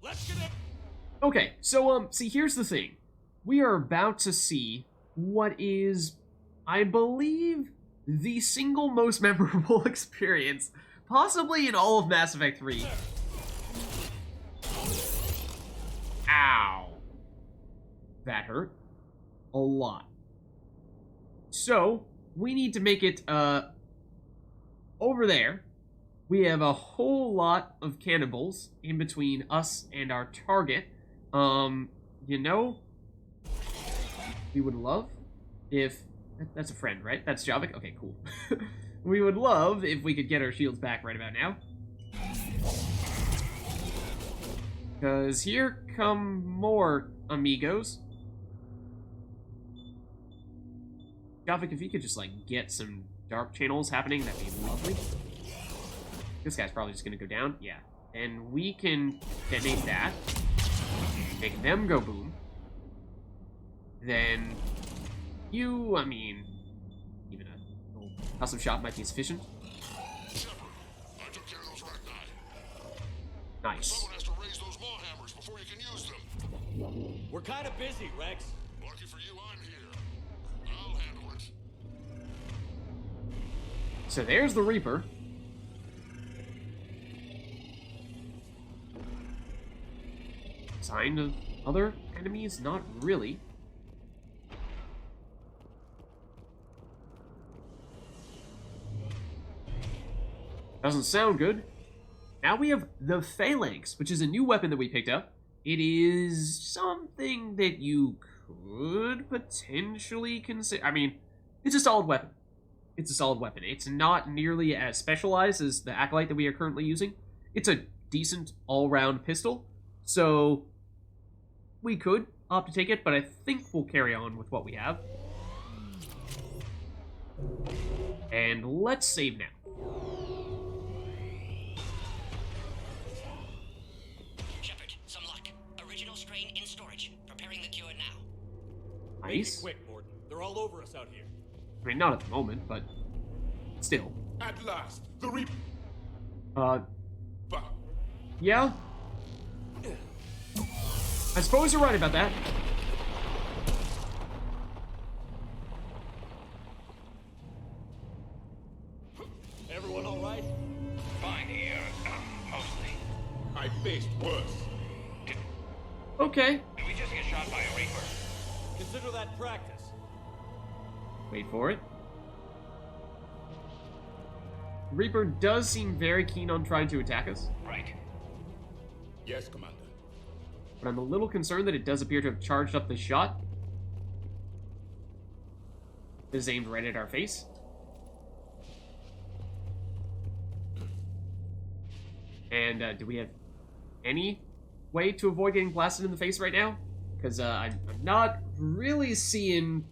Let's get it. Okay, so, see, here's the thing. We are about to see what is, I believe, the single most memorable experience, possibly in all of Mass Effect 3. Ow. That hurt. A lot. So, we need to make it, over there. We have a whole lot of cannibals in between us and our target. You know, we would love if... That's a friend, right? That's Javik? Okay, cool. We would love if we could get our shields back right about now. Because here come more amigos. Javik, if you could just, like, get some dark channels happening, that'd be lovely. This guy's probably just gonna go down. Yeah. And we can detonate that. Make them go boom. Then you, I mean, even a little custom shot might be sufficient. Shepard, I took care of those Ragni. Nice. Someone has to raise those maw hammers before you can use them. We're kind of busy, Rex. Lucky for you, I'm here. I'll handle it. So there's the Reaper. Sign of other enemies? Not really. Doesn't sound good. Now we have the Phalanx, which is a new weapon that we picked up. It is something that you could potentially consider. I mean, it's a solid weapon. It's a solid weapon. It's not nearly as specialized as the Acolyte that we are currently using. It's a decent all-round pistol. So we could opt to take it, but I think we'll carry on with what we have. And let's save now. Shepard, some luck. Original strain in storage. Preparing the cure now. Nice. Quick, Morton. They're all over us out here. I mean, not at the moment, but still. At last, the Reaper. Bah. Yeah. I suppose you're right about that. Everyone all right? Fine here, mostly. I faced worse. Okay. Did we just get shot by a Reaper? Consider that practice. Wait for it. Reaper does seem very keen on trying to attack us, Right. Yes, Commander. but I'm a little concerned that it does appear to have charged up the shot. It is aimed right at our face. And do we have any way to avoid getting blasted in the face right now? Because I'm not really seeing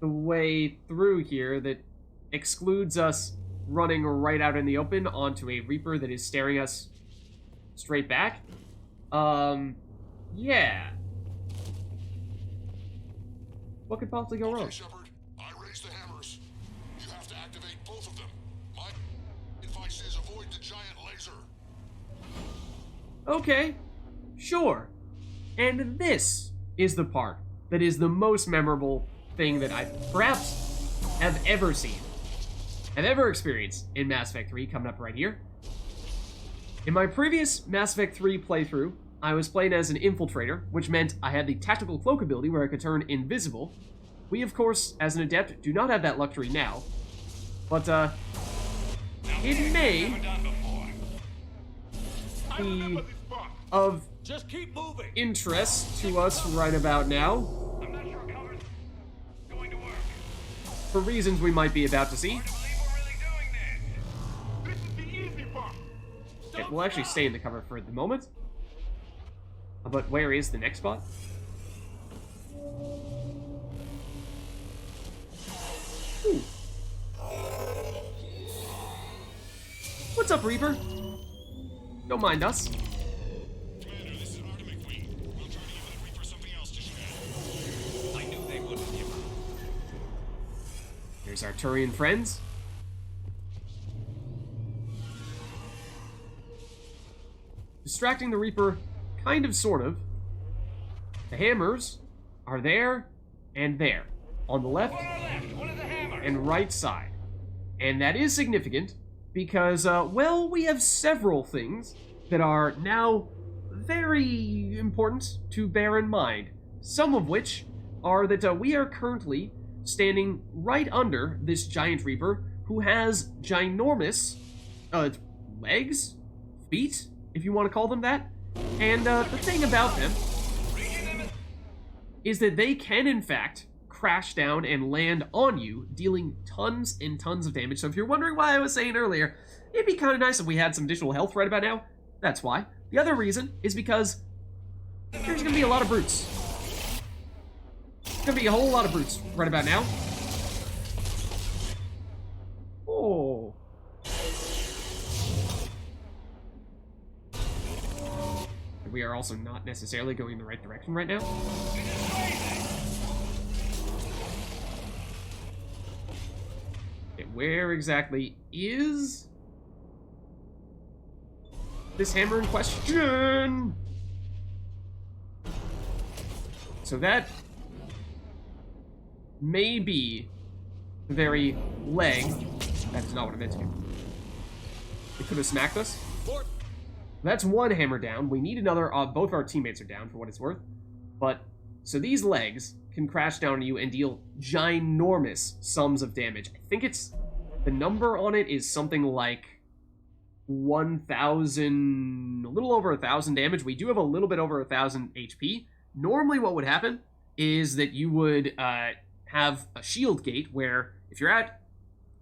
the way through here that excludes us running right out in the open onto a Reaper that is staring us straight back. Yeah. What could possibly go wrong? Okay, Shepard, I raised the hammers. You have to activate both of them. My advice is avoid the giant laser. Okay, sure. And this is the part that is the most memorable thing that I perhaps have ever seen, have ever experienced in Mass Effect 3, coming up right here. In my previous Mass Effect 3 playthrough, I was playing as an infiltrator, which meant I had the tactical cloak ability where I could turn invisible. We, of course, as an adept, do not have that luxury now. But, it may be of Just keep moving. interest to us right about now, I'm not sure cover's going to work. for reasons we might be about to see. I believe we're really doing this. This is the easy part. Okay, we'll actually stay in the cover for the moment. But where is the next spot? Ooh. What's up, Reaper? Don't mind us. Commander, this is Artemis Queen. We'll try to give the Reaper something else to shoot at. I knew they wouldn't give up. Here's our Turian friends. distracting the Reaper, kind of, sort of. The hammers are there and there, on the left One on left, one of the hammers. and right side. And that is significant because, well, we have several things that are now very important to bear in mind. Some of which are that we are currently standing right under this giant Reaper who has ginormous legs, feet, if you want to call them that. And the thing about them is that they can, in fact, crash down and land on you, dealing tons and tons of damage. So if you're wondering why I was saying earlier, it'd be kind of nice if we had some additional health right about now. That's why. The other reason is because there's going to be a lot of brutes. There's going to be a whole lot of brutes right about now. Oh. We are also not necessarily going in the right direction right now. Okay, where exactly is this hammer in question? So that may be the very leg. That is not what I meant to do. It could have smacked us. Fort. That's one hammer down. We need another. Both our teammates are down for what it's worth. But, so these legs can crash down on you and deal ginormous sums of damage. I think it's, the number on it is something like 1,000, a little over 1,000 damage. We do have a little bit over 1,000 HP. Normally what would happen is that you would have a shield gate where if you're at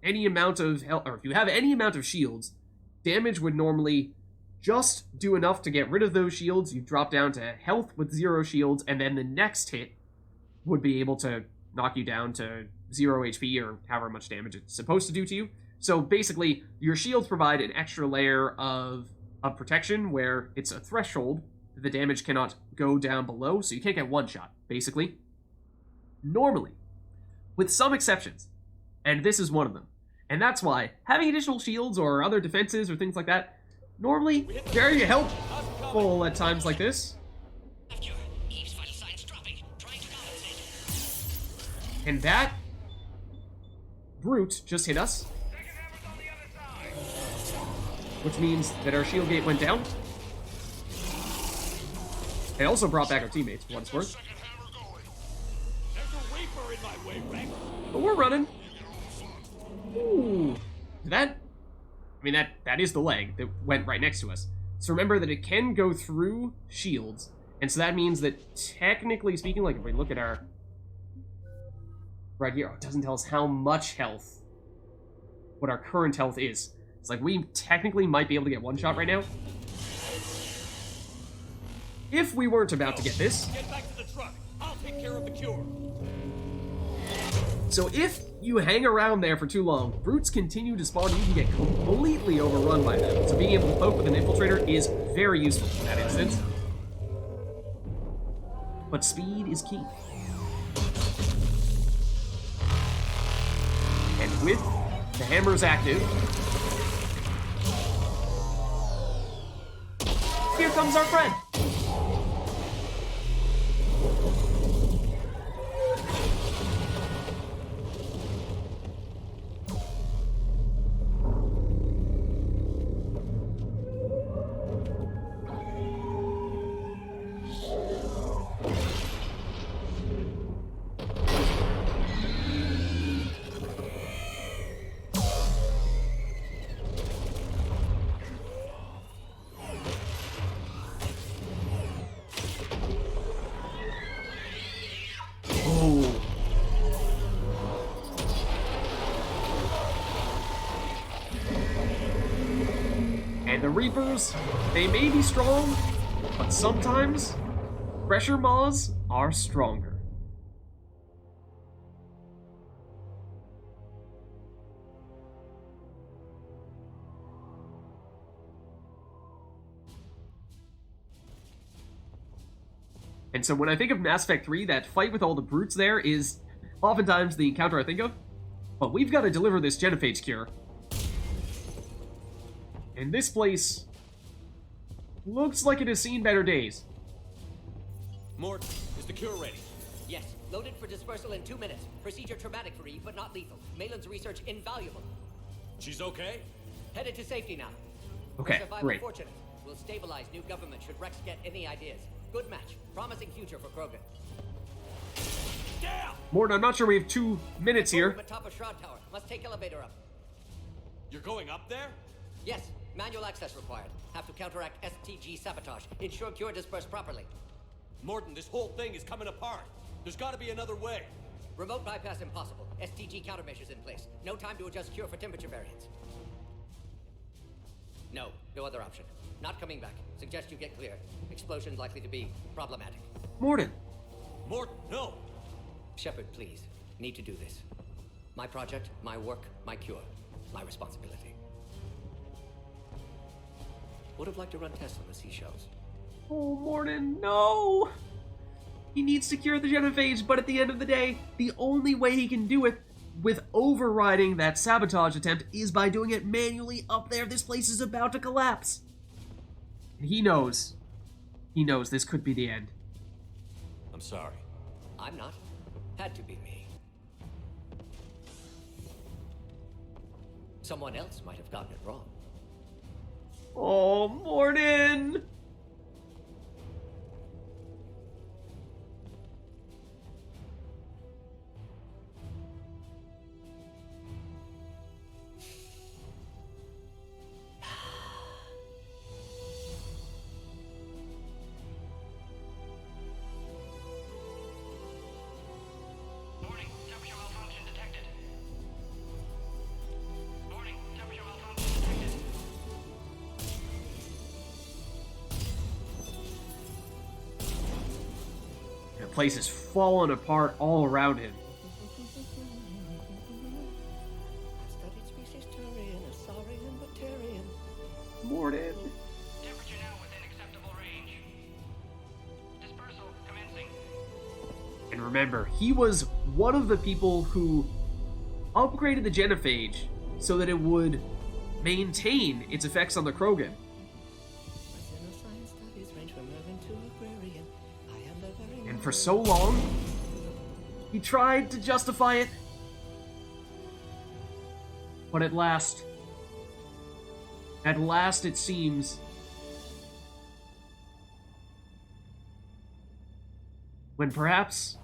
any amount of health, or if you have any amount of shields, damage would normally just do enough to get rid of those shields. You drop down to health with 0 shields, and then the next hit would be able to knock you down to 0 HP or however much damage it's supposed to do to you. So basically, your shields provide an extra layer of protection where it's a threshold that the damage cannot go down below, so you can't get one shot, basically. Normally, with some exceptions, and this is one of them. And that's why having additional shields or other defenses or things like that normally very helpful at times like this. Eve's vital signs dropping. Trying to compensate. And that brute just hit us, Second hammer's on the other side. which means that our shield gate went down. It also brought back our teammates, for what it's worth. Second hammer going. There's a Reaper in my way, Rex. But we're running. Ooh. That is the leg that went right next to us. So remember that it can go through shields. And so that means that, technically speaking, like if we look at our... right here, it doesn't tell us how much health, what our current health is. It's like we technically might be able to get one shot right now. If we weren't about to get this. Get back to the truck. I'll take care of the cure. So if you hang around there for too long, brutes continue to spawn and you can get completely overrun by them. So being able to poke with an infiltrator is very useful in that instance. But speed is key. And with the hammers active, here comes our friend. And the Reapers, they may be strong, but sometimes pressure maws are stronger. And so when I think of Mass Effect 3, that fight with all the brutes there is oftentimes the encounter I think of. But we've got to deliver this Genophage cure. And this place looks like it has seen better days. Mort, is the cure ready? Yes, loaded for dispersal in 2 minutes. Procedure traumatic for Eve, but not lethal. Malin's research invaluable. She's okay? Headed to safety now. Okay, Survival great. fortunate. We'll stabilize new government should Rex get any ideas. Good match. Promising future for Krogan. Damn! Morton, I'm not sure we have 2 minutes here. At top of Shroud Tower. Must take elevator up. You're going up there? Yes, manual access required. Have to counteract STG sabotage. Ensure cure dispersed properly. Morton, this whole thing is coming apart. There's got to be another way. Remote bypass impossible. STG countermeasures in place. No time to adjust cure for temperature variance. No other option. Not coming back. Suggest you get clear. Explosion's likely to be problematic. Morton. Morton, no! Shepard, please. Need to do this. My project, my work, my cure. My responsibility. Would have liked to run tests on the seashells. Oh, Morton, no! He needs to cure the Genophage, but at the end of the day, the only way he can do it with overriding that sabotage attempt is by doing it manually up there. This place is about to collapse. And he knows this could be the end. I'm sorry. I'm not. Had to be me. Someone else might have gotten it wrong. Oh, Morton! Warning, temperature malfunction detected. Warning, temperature malfunction detected. The place is falling apart all around him. Studied species Turian, a saurian, but Turian. Morton. Temperature now within acceptable range. Dispersal commencing. And remember, he was one of the people who upgraded the Genophage so that it would maintain its effects on the Krogan. Science studies range from urban to agrarian. I am the very And for so long, he tried to justify it. But at last it seems, when perhaps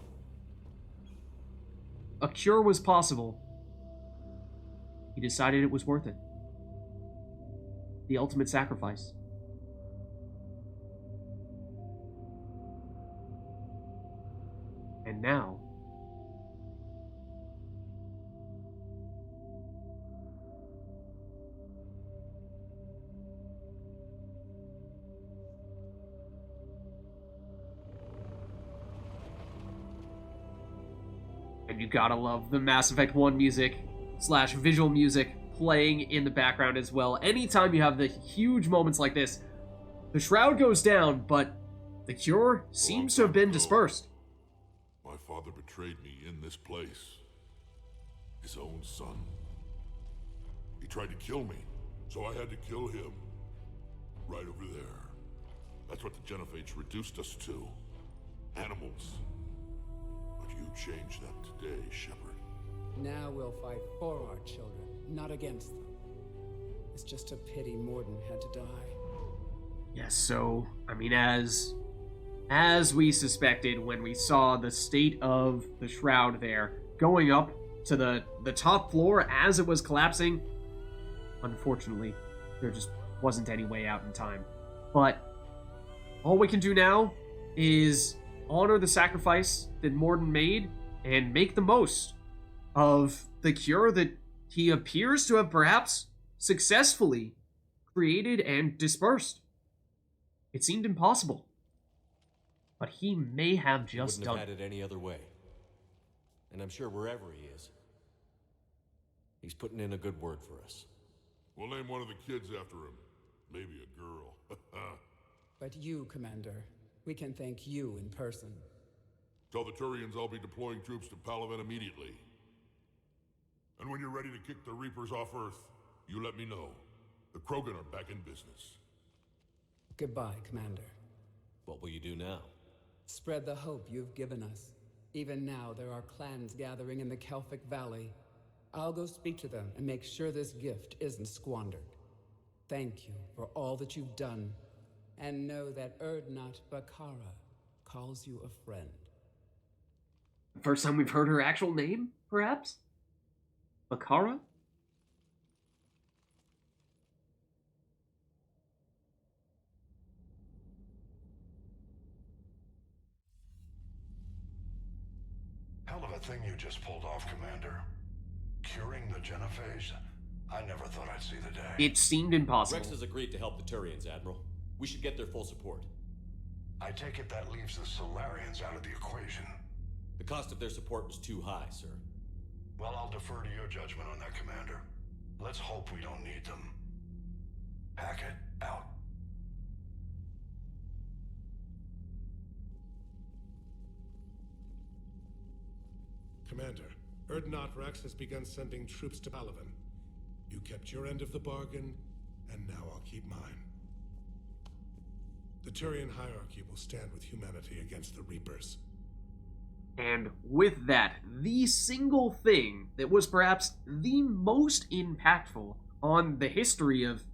a cure was possible, he decided it was worth it. The ultimate sacrifice. And now, and you gotta love the Mass Effect 1 music / visual music playing in the background as well. Anytime you have the huge moments like this, the Shroud goes down, but the cure seems to have been dispersed. My father betrayed me in this place. His own son. He tried to kill me, so I had to kill him. Right over there. That's what the Genophage reduced us to. Animals. But you changed that today, Shepard. Now we'll fight for our children, not against them. It's just a pity Morden had to die. Yes, so, I mean, as we suspected when we saw the state of the Shroud there, going up to the top floor as it was collapsing, unfortunately, there just wasn't any way out in time. But all we can do now is honor the sacrifice that Morden made and make the most of the cure that he appears to have perhaps successfully created and dispersed. It seemed impossible, but he may have just Wouldn't done have had it any other way. And I'm sure wherever he is, he's putting in a good word for us. We'll name one of the kids after him. Maybe a girl. But you, Commander, we can thank you in person. Tell the Turians I'll be deploying troops to Palaven immediately. And when you're ready to kick the Reapers off Earth, you let me know. The Krogan are back in business. Goodbye, Commander. What will you do now? Spread the hope you've given us. Even now, there are clans gathering in the Kelphic Valley. I'll go speak to them and make sure this gift isn't squandered. Thank you for all that you've done, and know that Erdnot Bakara calls you a friend. First time we've heard her actual name, perhaps? Bakara? Hell of a thing you just pulled off, Commander. Curing the Genophage? I never thought I'd see the day. It seemed impossible. Rex has agreed to help the Turians, Admiral. We should get their full support. I take it that leaves the Solarians out of the equation. The cost of their support was too high, sir. Well, I'll defer to your judgment on that, Commander. Let's hope we don't need them. Hackett, out. Commander, Erdnot Rex has begun sending troops to Palaven. You kept your end of the bargain, and now I'll keep mine. The Turian hierarchy will stand with humanity against the Reapers. And with that, the single thing that was perhaps the most impactful on the history of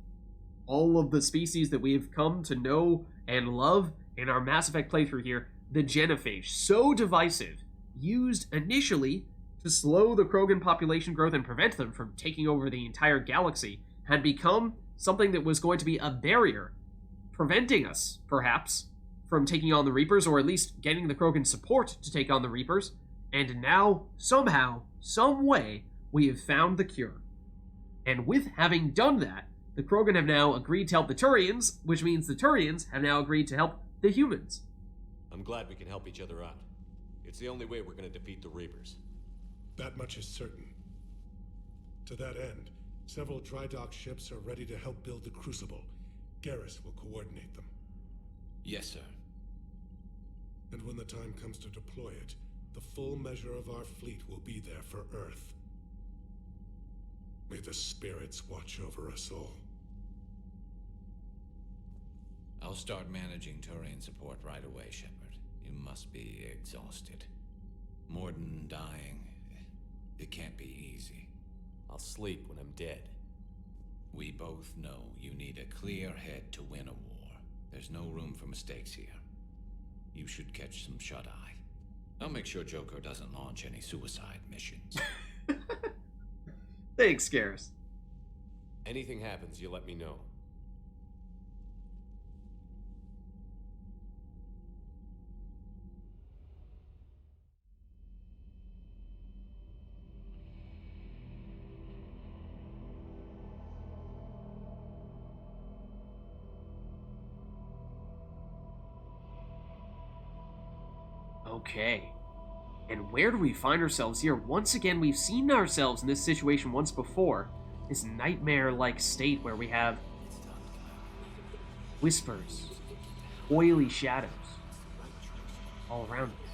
all of the species that we have come to know and love in our Mass Effect playthrough here, the Genophage, so divisive, used initially to slow the Krogan population growth and prevent them from taking over the entire galaxy, had become something that was going to be a barrier, preventing us, perhaps, from taking on the Reapers, or at least getting the Krogan support to take on the Reapers, and now, somehow, some way, we have found the cure. And with having done that, the Krogan have now agreed to help the Turians, which means the Turians have now agreed to help the humans. I'm glad we can help each other out. It's the only way we're going to defeat the Reapers. That much is certain. To that end, several dry dock ships are ready to help build the Crucible. Garrus will coordinate them. Yes, sir. And when the time comes to deploy it, the full measure of our fleet will be there for Earth. May the spirits watch over us all. I'll start managing Turian support right away, Shepard. You must be exhausted. Morden dying. It can't be easy. I'll sleep when I'm dead. We both know you need a clear head to win a war. There's no room for mistakes here. You should catch some shut-eye. I'll make sure Joker doesn't launch any suicide missions. Thanks, Garrus. Anything happens, you let me know. Okay. And where do we find ourselves here? Once again, we've seen ourselves in this situation once before. This nightmare-like state where we have whispers, oily shadows all around us.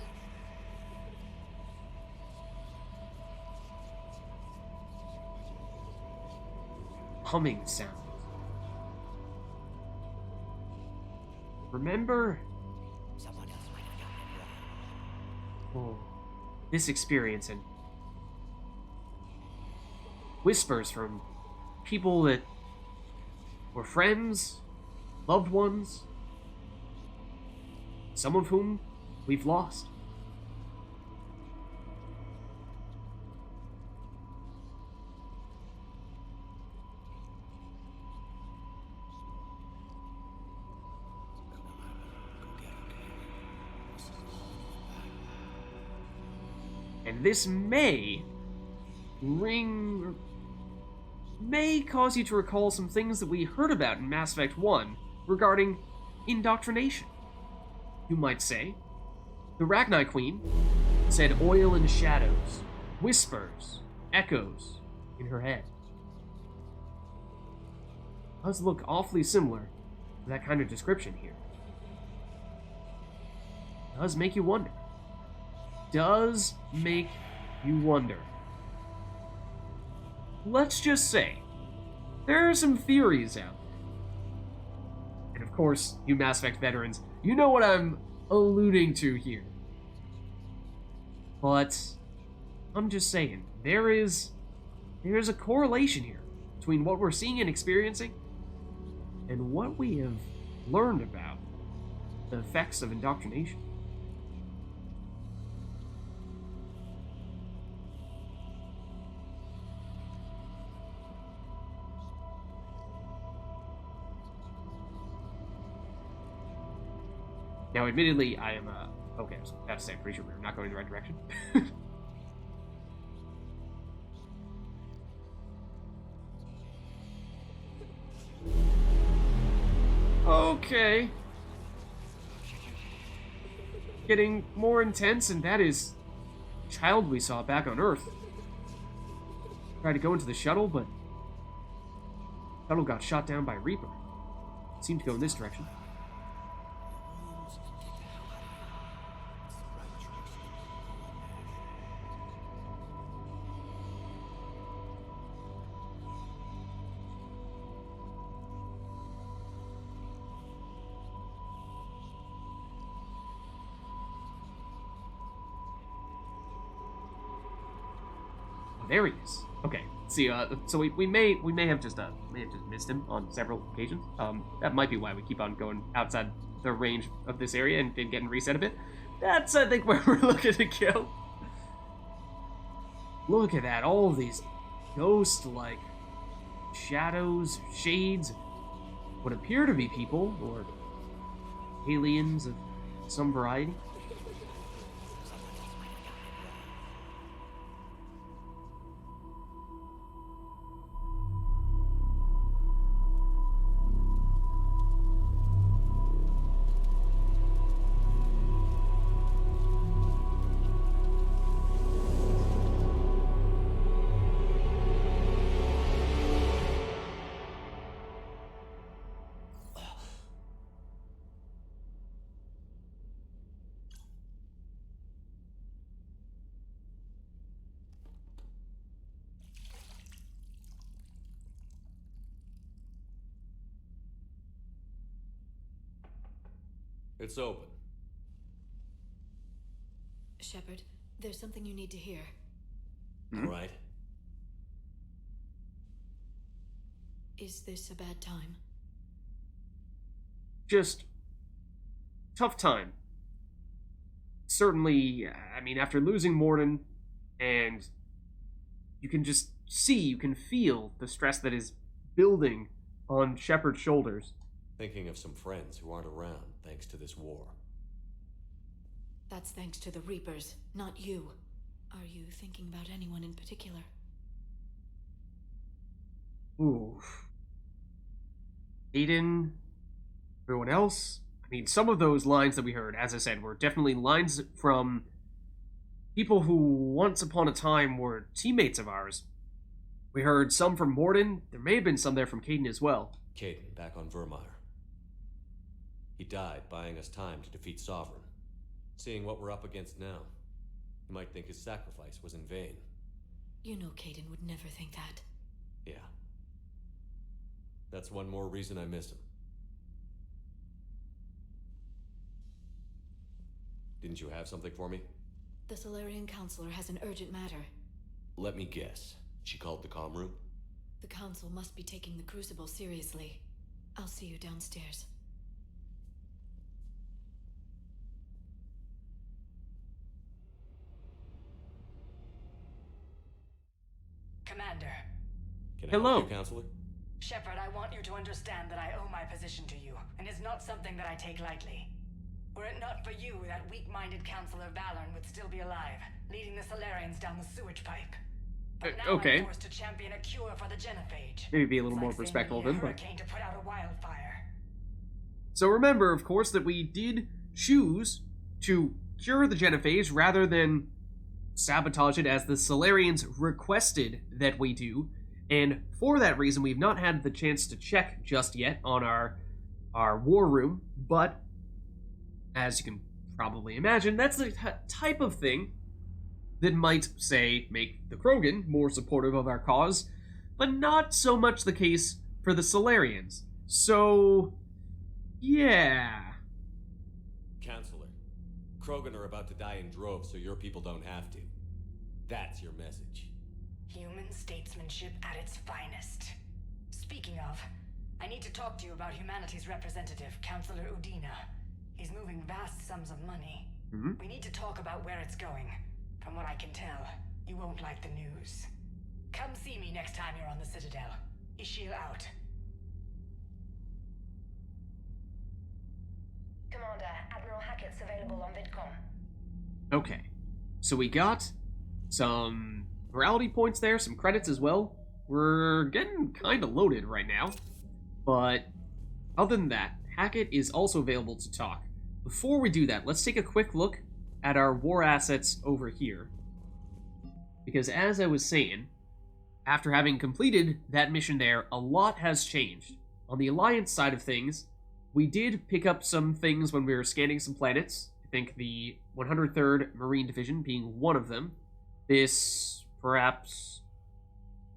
Humming sounds. Remember this experience and whispers from people that were friends, loved ones, some of whom we've lost. And this may cause you to recall some things that we heard about in Mass Effect 1 regarding indoctrination. You might say, the Rachni Queen said oil and shadows, whispers, echoes in her head. Does look awfully similar to that kind of description here. Does make you wonder. Does make you wonder. Let's just say, there are some theories out there And of course, you Mass Effect veterans, you know what I'm alluding to here. But I'm just saying, there's a correlation here between what we're seeing and experiencing and what we have learned about the effects of indoctrination. Now, admittedly, I am, okay, I was about to say, I'm pretty sure we're not going in the right direction. Okay. Getting more intense, and that is the child we saw back on Earth. Tried to go into the shuttle, but the shuttle got shot down by Reaper. Seemed to go in this direction. There he is. Okay. See, so we may have just missed him on several occasions. That might be why we keep on going outside the range of this area and getting reset a bit. That's, I think, where we're looking to kill. Look at that! All of these ghost-like shadows, shades, what appear to be people or aliens of some variety. It's open. Shepard, there's something you need to hear. All right. Is this a bad time? Just tough time. Certainly, I mean, after losing Morden, and you can just see, you can feel the stress that is building on Shepard's shoulders. Thinking of some friends who aren't around thanks to this war. That's thanks to the Reapers, not you. Are you thinking about anyone in particular? Ooh. Aiden, everyone else? I mean, some of those lines that we heard, as I said, were definitely lines from people who once upon a time were teammates of ours. We heard some from Morden. There may have been some there from Caden as well. Caden, back on Vermeer. He died buying us time to defeat Sovereign. Seeing what we're up against now, you might think his sacrifice was in vain. You know Caden would never think that. Yeah. That's one more reason I miss him. Didn't you have something for me? The Solarian Counselor has an urgent matter. Let me guess. She called the comm room? The Council must be taking the Crucible seriously. I'll see you downstairs. Commander. Can I Hello. help you, Counselor? Shepard, I want you to understand that I owe my position to you, and it's not something that I take lightly. Were it not for you, that weak-minded Counselor Valorn would still be alive, leading the Solarians down the sewage pipe. But now okay. I'm forced to champion a cure for the Genophage. Maybe be a little It's more like respectful of sending him, a but... hurricane to put out a wildfire. So remember, of course, that we did choose to cure the Genophage rather than sabotage it as the Solarians requested that we do, and for that reason we've not had the chance to check just yet on our war room, but as you can probably imagine, that's the type of thing that might, say, make the Krogan more supportive of our cause, but not so much the case for the Solarians. So Yeah. Counselor, Krogan are about to die in droves so your people don't have to. That's your message. Human statesmanship at its finest. Speaking of, I need to talk to you about humanity's representative, Counselor Udina. He's moving vast sums of money. We need to talk about where it's going. From what I can tell, you won't like the news. Come see me next time you're on the Citadel. Ishil out. Commander, Admiral Hackett's available on VidCom. Okay. So we got some morality points there, some credits as well. We're getting kind of loaded right now. But other than that, Hackett is also available to talk. Before we do that, let's take a quick look at our war assets over here. Because as I was saying, after having completed that mission there, a lot has changed. On the Alliance side of things, we did pick up some things when we were scanning some planets. I think the 103rd Marine Division being one of them. This, perhaps,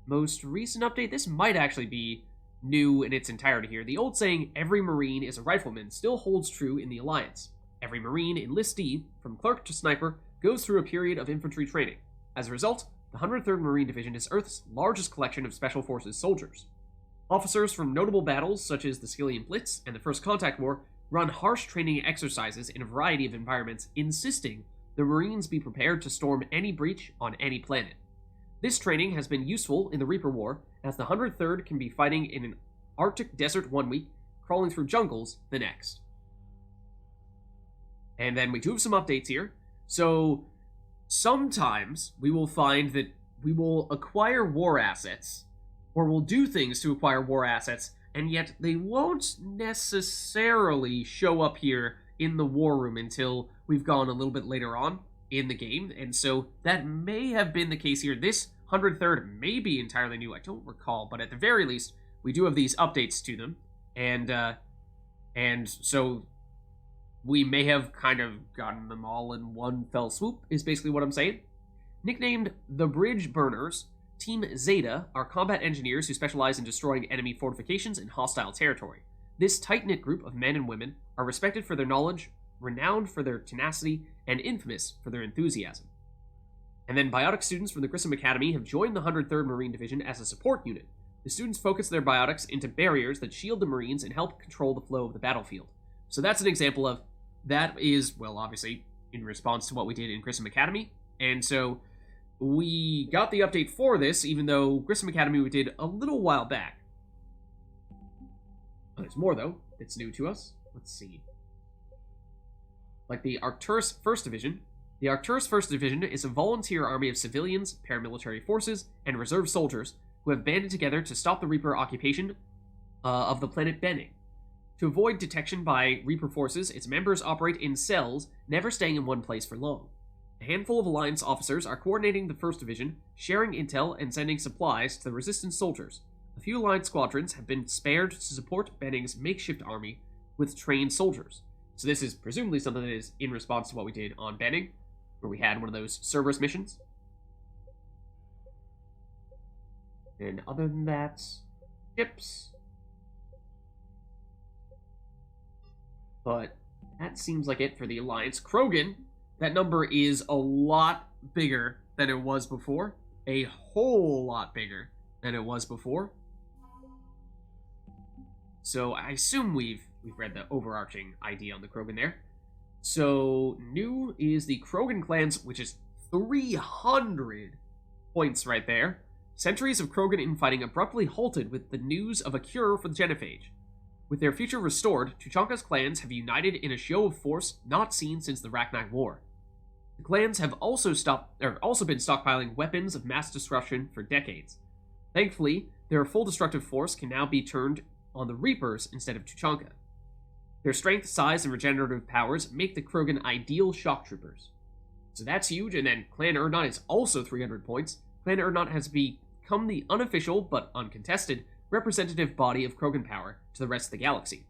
most recent update, this might actually be new in its entirety here. The old saying, every Marine is a rifleman, still holds true in the Alliance. Every Marine enlistee, from clerk to sniper, goes through a period of infantry training. As a result, the 103rd Marine Division is Earth's largest collection of Special Forces soldiers. Officers from notable battles, such as the Skyllian Blitz and the First Contact War, run harsh training exercises in a variety of environments, insisting the Marines be prepared to storm any breach on any planet. This training has been useful in the Reaper War, as the 103rd can be fighting in an Arctic desert one week, crawling through jungles the next. And then we do have some updates here. So, sometimes we will find that we will acquire war assets, or we'll do things to acquire war assets, and yet they won't necessarily show up here in the war room until we've gone a little bit later on in the game, and so that may have been the case here. This 103rd may be entirely new, I don't recall, but at the very least, we do have these updates to them, and so we may have kind of gotten them all in one fell swoop, is basically what I'm saying. Nicknamed the Bridge Burners, Team Zeta are combat engineers who specialize in destroying enemy fortifications in hostile territory. This tight-knit group of men and women are respected for their knowledge, renowned for their tenacity, and infamous for their enthusiasm. And then biotic students from the Grissom Academy have joined the 103rd Marine Division as a support unit. The students focus their biotics into barriers that shield the Marines and help control the flow of the battlefield. So that's an example of, that is, well, obviously, in response to what we did in Grissom Academy, and so we got the update for this, even though Grissom Academy we did a little while back. Oh, there's more, though, that's new to us. Let's see. Like the Arcturus 1st Division. The Arcturus 1st Division is a volunteer army of civilians, paramilitary forces, and reserve soldiers who have banded together to stop the Reaper occupation of the planet Benning. To avoid detection by Reaper forces, its members operate in cells, never staying in one place for long. A handful of Alliance officers are coordinating the 1st Division, sharing intel and sending supplies to the Resistance soldiers. A few Alliance squadrons have been spared to support Benning's makeshift army with trained soldiers. So this is presumably something that is in response to what we did on Benning, where we had one of those Cerberus missions. And other than that, ships. But that seems like it for the Alliance. Krogan, that number is a lot bigger than it was before. A whole lot bigger than it was before. So I assume we've read the overarching idea on the Krogan there. So new is the Krogan clans, which is 300 points right there. Centuries of Krogan infighting abruptly halted with the news of a cure for the Genophage. With their future restored, Tuchanka's clans have united in a show of force not seen since the Rachnak War. The clans have also been stockpiling weapons of mass destruction for decades. Thankfully, their full destructive force can now be turned on the Reapers instead of Tuchanka. Their strength, size, and regenerative powers make the Krogan ideal shock troopers. So that's huge, and then Clan Urdnot is also 300 points. Clan Urdnot has become the unofficial, but uncontested, representative body of Krogan power to the rest of the galaxy.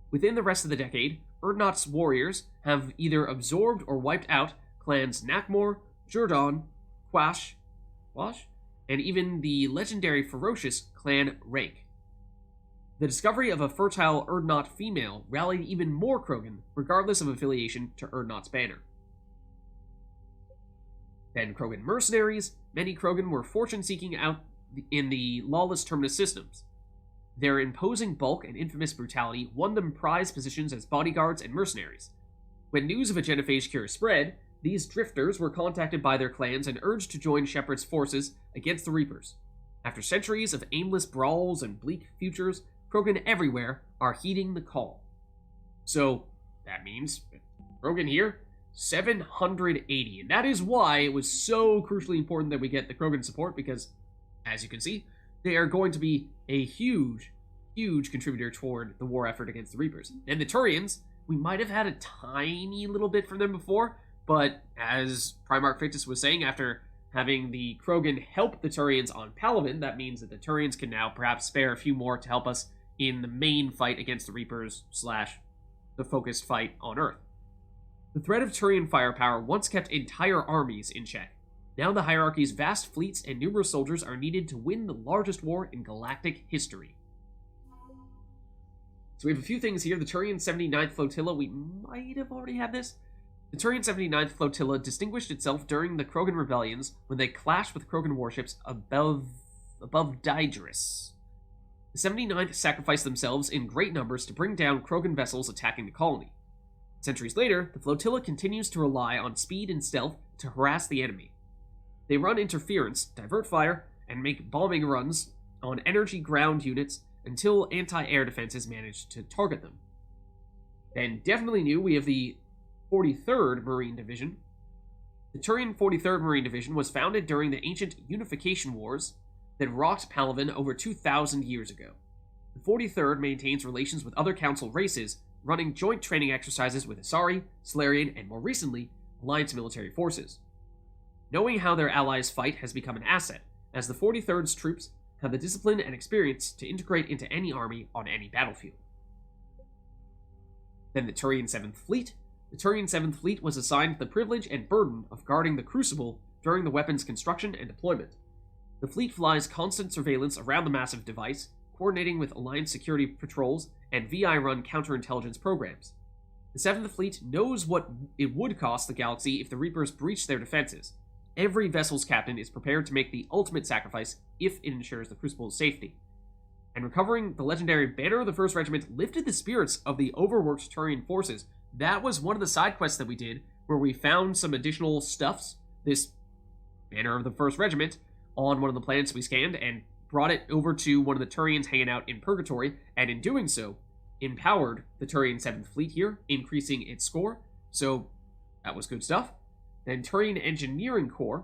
Within the rest of the decade, Urdnot's warriors have either absorbed or wiped out clans Nakmor, Jurdon, Quash, and even the legendary ferocious Clan Rake. The discovery of a fertile Urdnot female rallied even more Krogan, regardless of affiliation to Urdnot's banner. Then Krogan mercenaries. Many Krogan were fortune-seeking out in the lawless Terminus systems. Their imposing bulk and infamous brutality won them prized positions as bodyguards and mercenaries. When news of a Genophage cure spread, these drifters were contacted by their clans and urged to join Shepard's forces against the Reapers. After centuries of aimless brawls and bleak futures, Krogan everywhere are heeding the call. So, that means, Krogan here, 780. And that is why it was so crucially important that we get the Krogan support, because, as you can see, they are going to be a huge, huge contributor toward the war effort against the Reapers. And the Turians, we might have had a tiny little bit from them before, but as Primarch Fictus was saying, after having the Krogan help the Turians on Palaven, that means that the Turians can now perhaps spare a few more to help us in the main fight against the Reapers / the focused fight on Earth. The threat of Turian firepower once kept entire armies in check. Now the hierarchy's vast fleets and numerous soldiers are needed to win the largest war in galactic history. So we have a few things here. The Turian 79th Flotilla, we might have already had this. The Turian 79th Flotilla distinguished itself during the Krogan rebellions when they clashed with Krogan warships above Daedrus. The 79th sacrificed themselves in great numbers to bring down Krogan vessels attacking the colony. Centuries later, the flotilla continues to rely on speed and stealth to harass the enemy. They run interference, divert fire, and make bombing runs on energy ground units until anti-air defenses manage to target them. And definitely new, we have the 43rd Marine Division. The Turian 43rd Marine Division was founded during the ancient Unification Wars that rocked Palaven over 2,000 years ago. The 43rd maintains relations with other Council races, running joint training exercises with Asari, Salarian, and more recently, Alliance military forces. Knowing how their allies fight has become an asset, as the 43rd's troops have the discipline and experience to integrate into any army on any battlefield. Then the Turian 7th Fleet. The Turian 7th Fleet was assigned the privilege and burden of guarding the Crucible during the weapon's construction and deployment. The fleet flies constant surveillance around the massive device, coordinating with Alliance security patrols and VI-run counterintelligence programs. The 7th Fleet knows what it would cost the galaxy if the Reapers breached their defenses. Every vessel's captain is prepared to make the ultimate sacrifice if it ensures the Crucible's safety. And recovering the legendary Banner of the 1st Regiment lifted the spirits of the overworked Turian forces. That was one of the side quests that we did, where we found some additional stuffs, this Banner of the 1st Regiment, on one of the planets we scanned, and brought it over to one of the Turians hanging out in Purgatory, and in doing so, empowered the Turian 7th Fleet here, increasing its score. So, that was good stuff. Then Turian Engineering Corps.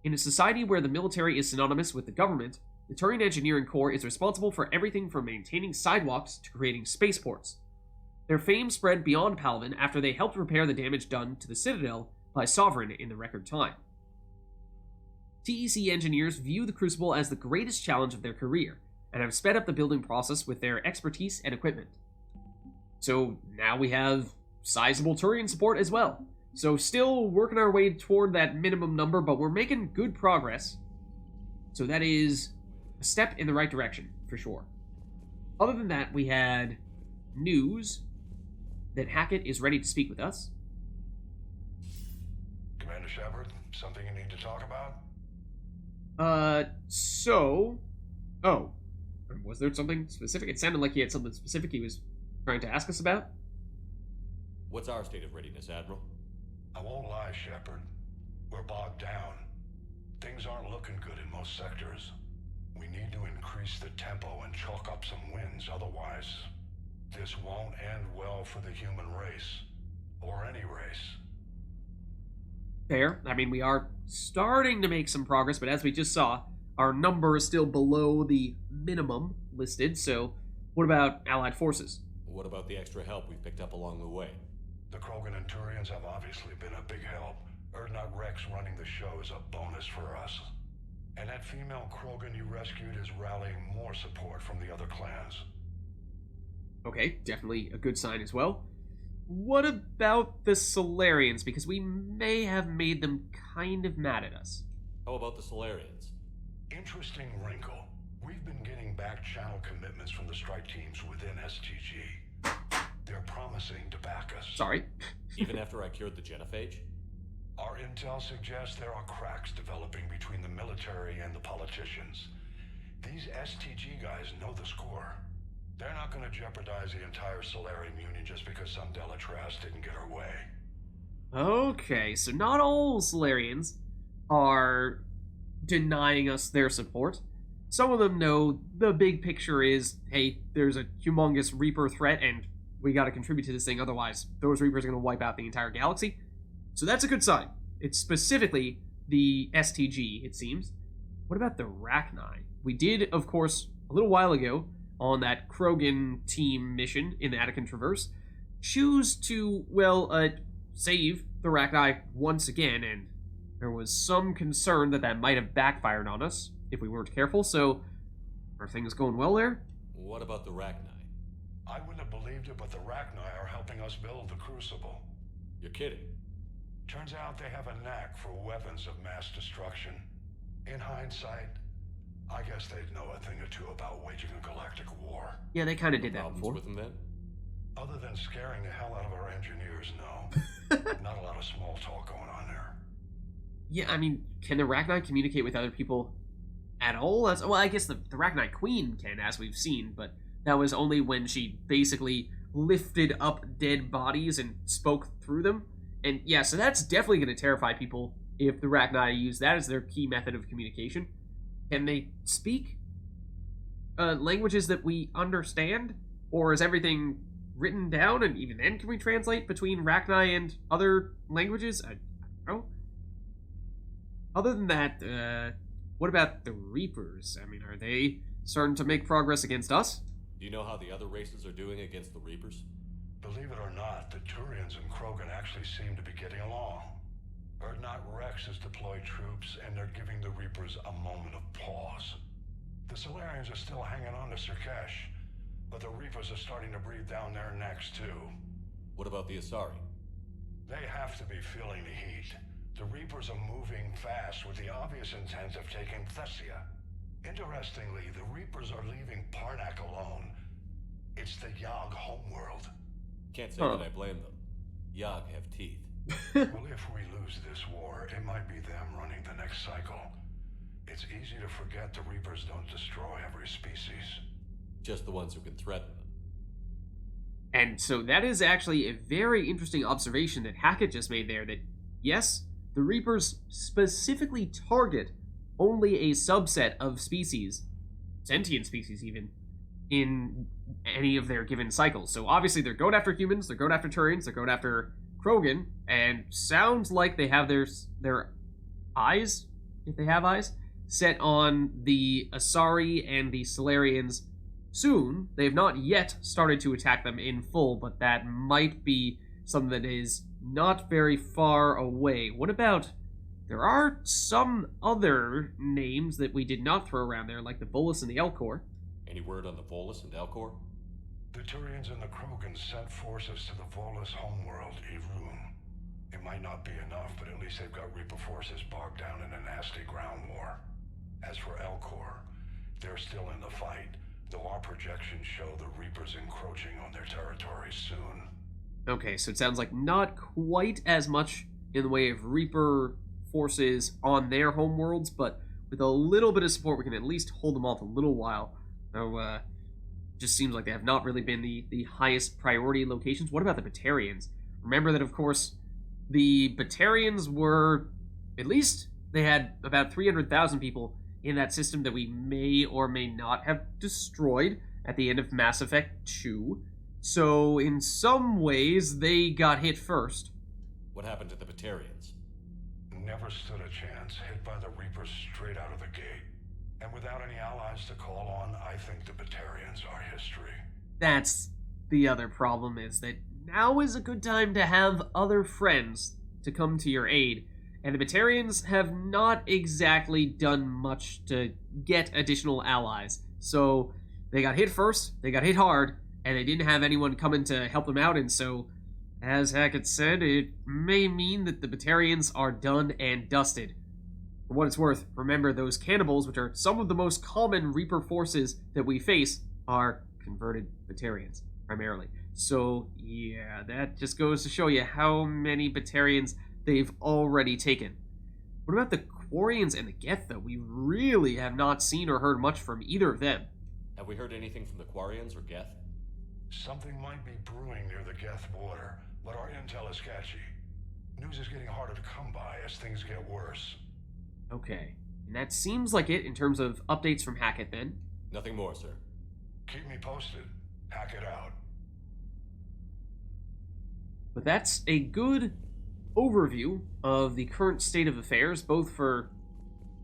In a society where the military is synonymous with the government, the Turian Engineering Corps is responsible for everything from maintaining sidewalks to creating spaceports. Their fame spread beyond Palaven after they helped repair the damage done to the Citadel by Sovereign in the record time. TEC engineers view the Crucible as the greatest challenge of their career, and have sped up the building process with their expertise and equipment. So now we have sizable Turian support as well. So still working our way toward that minimum number, but we're making good progress. So that is a step in the right direction, for sure. Other than that, we had news that Hackett is ready to speak with us. Commander Shepard, something you need to talk about? Was there something specific? It sounded like he had something specific he was trying to ask us about. What's our state of readiness, Admiral? I won't lie, Shepard. We're bogged down. Things aren't looking good in most sectors. We need to increase the tempo and chalk up some wins, otherwise this won't end well for the human race. Or any race. Fair. I mean, we are starting to make some progress, but as we just saw, our number is still below the minimum listed, so what about Allied forces? What about the extra help we've picked up along the way? The Krogan and Turians have obviously been a big help. Urdnot Rex running the show is a bonus for us. And that female Krogan you rescued is rallying more support from the other clans. Okay, definitely a good sign as well. What about the Solarians? Because we may have made them kind of mad at us. How about the Solarians? Interesting wrinkle. We've been getting getting back channel commitments from the strike teams within STG. They're promising to back us. Sorry. Even after I cured the Genophage? Our intel suggests there are cracks developing between the military and the politicians. These STG guys know the score. They're not going to jeopardize the entire Solarian Union just because some Delatras didn't get her way. Okay, so not all Solarians are denying us their support. Some of them know the big picture is, hey, there's a humongous Reaper threat and we gotta contribute to this thing, otherwise those Reapers are gonna wipe out the entire galaxy. So that's a good sign. It's specifically the STG, it seems. What about the Rachni? We did, of course, a little while ago, on that Krogan team mission in the Attican Traverse, choose to, well, save the Rachni once again, and there was some concern that that might have backfired on us if we weren't careful, so are things going well there? What about the Rachni? I wouldn't have believed it, but the Rachni are helping us build the Crucible. You're kidding. Turns out they have a knack for weapons of mass destruction. In hindsight, I guess they'd know a thing or two about waging a galactic war. Yeah, they kind of did that Problems before. with them then? Other than scaring the hell out of our engineers, no. Not a lot of small talk going on there. Yeah, I mean, can the Rachni communicate with other people at all? Well, I guess the Rachni Queen can, as we've seen, but that was only when she basically lifted up dead bodies and spoke through them. And yeah, so that's definitely going to terrify people if the Rachni use that as their key method of communication. Can they speak languages that we understand? Or is everything written down, and even then can we translate between Rachni and other languages? I don't know. Other than that, what about the Reapers? I mean, are they starting to make progress against us? Do you know how the other races are doing against the Reapers? Believe it or not, the Turians and Krogan actually seem to be getting along. Urdnot Rex has deployed troops, and they're giving the Reapers a moment of pause. The Solarians are still hanging on to Sirkesh, but the Reapers are starting to breathe down their necks, too. What about the Asari? They have to be feeling the heat. The Reapers are moving fast with the obvious intent of taking Thessia. Interestingly, the Reapers are leaving Parnak alone. It's the Yog homeworld. Can't say that I blame them. Yog have teeth. Well, if we lose this war, it might be them running the next cycle. It's easy to forget the Reapers don't destroy every species. Just the ones who can threaten them. And so that is actually a very interesting observation that Hackett just made there, that yes, the Reapers specifically target only a subset of species, sentient species even, in any of their given cycles. So obviously they're going after humans, they're going after Turians, they're going after Krogan, and sounds like they have their eyes, if they have eyes, set on the Asari and the Solarians soon. They have not yet started to attack them in full, but that might be something that is not very far away. What about... There are some other names that we did not throw around there, like the Volus and the Elcor. Any word on the Volus and Elcor? The Turians and the Krogan sent forces to the Volus homeworld, Irun. It might not be enough, but at least they've got Reaper forces bogged down in a nasty ground war. As for Elcor, they're still in the fight, though our projections show the Reapers encroaching on their territory soon. Okay, so it sounds like not quite as much in the way of Reaper forces on their homeworlds, but with a little bit of support, we can at least hold them off a little while. Though, just seems like they have not really been the highest priority locations. What about the Batarians? Remember that, of course, the Batarians were, at least, they had about 300,000 people in that system that we may or may not have destroyed at the end of Mass Effect 2. So, in some ways, they got hit first. What happened to the Batarians? Never stood a chance, hit by the Reapers straight out of the gate. And without any allies to call on, I think the Batarians are history. That's the other problem, is that now is a good time to have other friends to come to your aid. And the Batarians have not exactly done much to get additional allies. So they got hit first, they got hit hard, and they didn't have anyone coming to help them out, and so, as Hackett said, it may mean that the Batarians are done and dusted. For what it's worth, remember those cannibals, which are some of the most common Reaper forces that we face, are converted Batarians, primarily. So, yeah, that just goes to show you how many Batarians they've already taken. What about the Quarians and the Geth, though? We really have not seen or heard much from either of them. Have we heard anything from the Quarians or Geth? Something might be brewing near the Geth border, but our intel is sketchy. News is getting harder to come by as things get worse. Okay, and that seems like it in terms of updates from Hackett, then. Nothing more, sir. Keep me posted. Hack it out. But that's a good overview of the current state of affairs, both for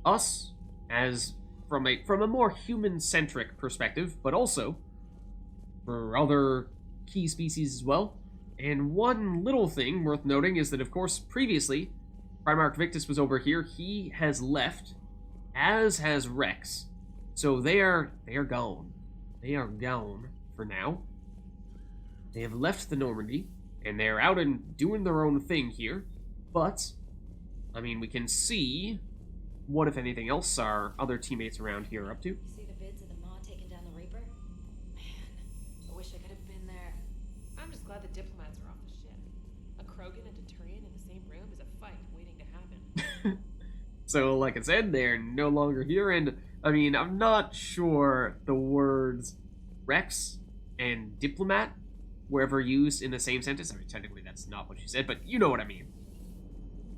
us as from a more human-centric perspective, but also for other key species as well. And one little thing worth noting is that, of course, previously, Primarch Victus was over here. He has left, as has Rex. So they are gone. They are gone for now. They have left the Normandy, and they're out and doing their own thing here. But, I mean, we can see what, if anything else, our other teammates around here are up to. See the Vids and the Maw taking down the Reaper? Man, I wish I could have been there. I'm just glad the diplomats are off the ship. A Krogan and a Turian in the same room is a fight waiting to happen. So, like I said, they're no longer here, and, I mean, I'm not sure the words Rex and diplomat were ever used in the same sentence. I mean, technically that's not what she said, but you know what I mean.